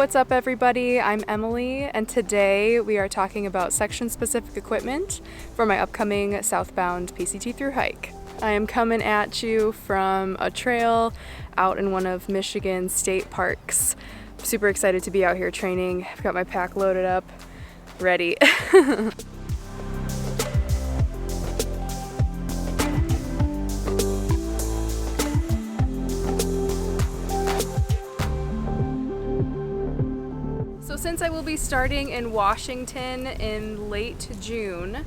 What's up everybody? I'm Emily and today we are talking about section-specific equipment for my upcoming southbound PCT through hike. I am coming at you from a trail out in one of Michigan's state parks. I'm super excited to be out here training. I've got my pack loaded up, ready. So since I will be starting in Washington in late June,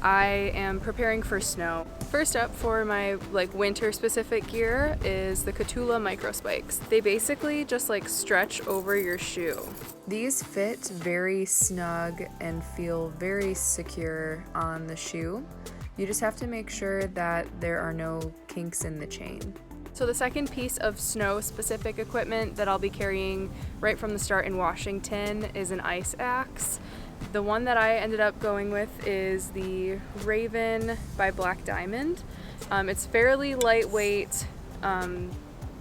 I am preparing for snow. First up for my winter specific gear is the Catula micro spikes. They basically just stretch over your shoe. These fit very snug and feel very secure on the shoe. You just have to make sure that there are no kinks in the chain. So the second piece of snow-specific equipment that I'll be carrying right from the start in Washington is an ice axe. The one that I ended up going with is the Raven by Black Diamond. It's fairly lightweight.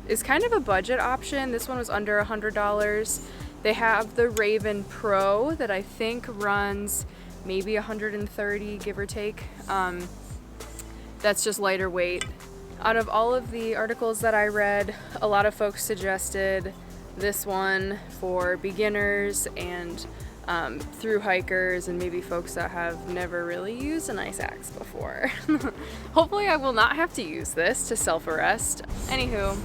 It's kind of a budget option. This one was under $100. They have the Raven Pro that I think runs maybe $130, give or take. That's just lighter weight. Out of all of the articles that I read, a lot of folks suggested this one for beginners and through hikers and maybe folks that have never really used an ice axe before. Hopefully I will not have to use this to self-arrest. Anywho,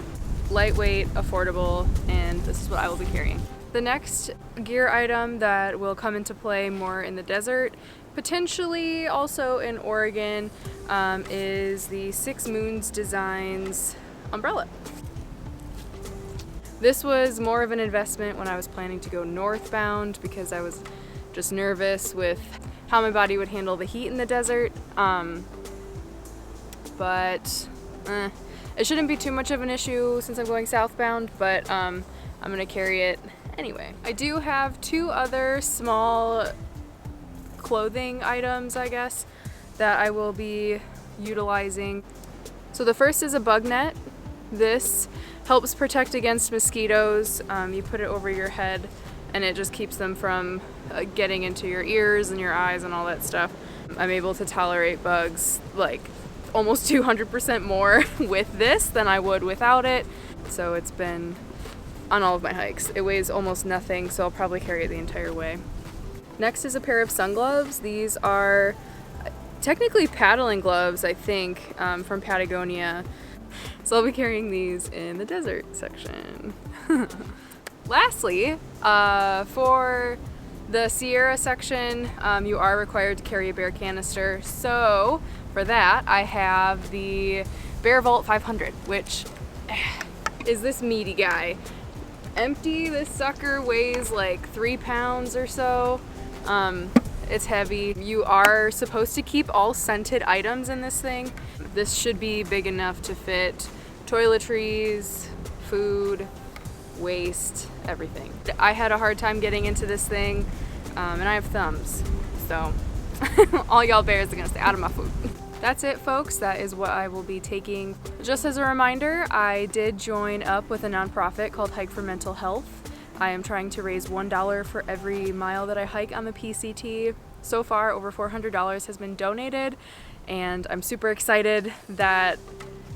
lightweight, affordable, and this is what I will be carrying. The next gear item that will come into play more in the desert, potentially also in Oregon, is the Six Moons Designs umbrella. This was more of an investment when I was planning to go northbound because I was just nervous with how my body would handle the heat in the desert. But it shouldn't be too much of an issue since I'm going southbound, but I'm gonna carry it anyway. I do have two other small clothing items, I guess, that I will be utilizing. So the first is a bug net. This helps protect against mosquitoes. You put it over your head and it just keeps them from getting into your ears and your eyes and all that stuff. I'm able to tolerate bugs almost 200% more with this than I would without it. So it's been on all of my hikes. It weighs almost nothing, so I'll probably carry it the entire way. Next is a pair of sun gloves. These are technically paddling gloves, I think, from Patagonia. So I'll be carrying these in the desert section. Lastly, for the Sierra section, you are required to carry a bear canister. So for that, I have the Bear Vault 500, which is this meaty guy. Empty, this sucker weighs 3 pounds or so. It's heavy. You are supposed to keep all scented items in this thing. This should be big enough to fit toiletries, food, waste, everything. I had a hard time getting into this thing, and I have thumbs, so all y'all bears are gonna stay out of my food. That's it, folks. That is what I will be taking. Just as a reminder, I did join up with a nonprofit called Hike for Mental Health. I am trying to raise $1 for every mile that I hike on the PCT. So far, over $400 has been donated, and I'm super excited that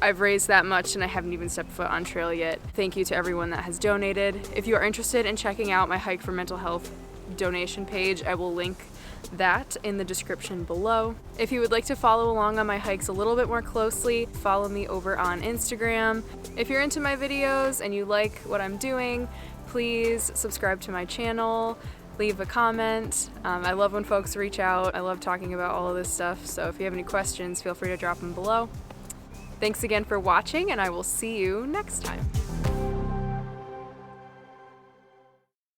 I've raised that much and I haven't even stepped foot on trail yet. Thank you to everyone that has donated. If you are interested in checking out my Hike for Mental Health donation page, I will link that in the description below. If you would like to follow along on my hikes a little bit more closely, follow me over on Instagram. If you're into my videos and you like what I'm doing, please subscribe to my channel, leave a comment. I love when folks reach out. I love talking about all of this stuff, so if you have any questions, feel free to drop them below. Thanks again for watching, and I will see you next time.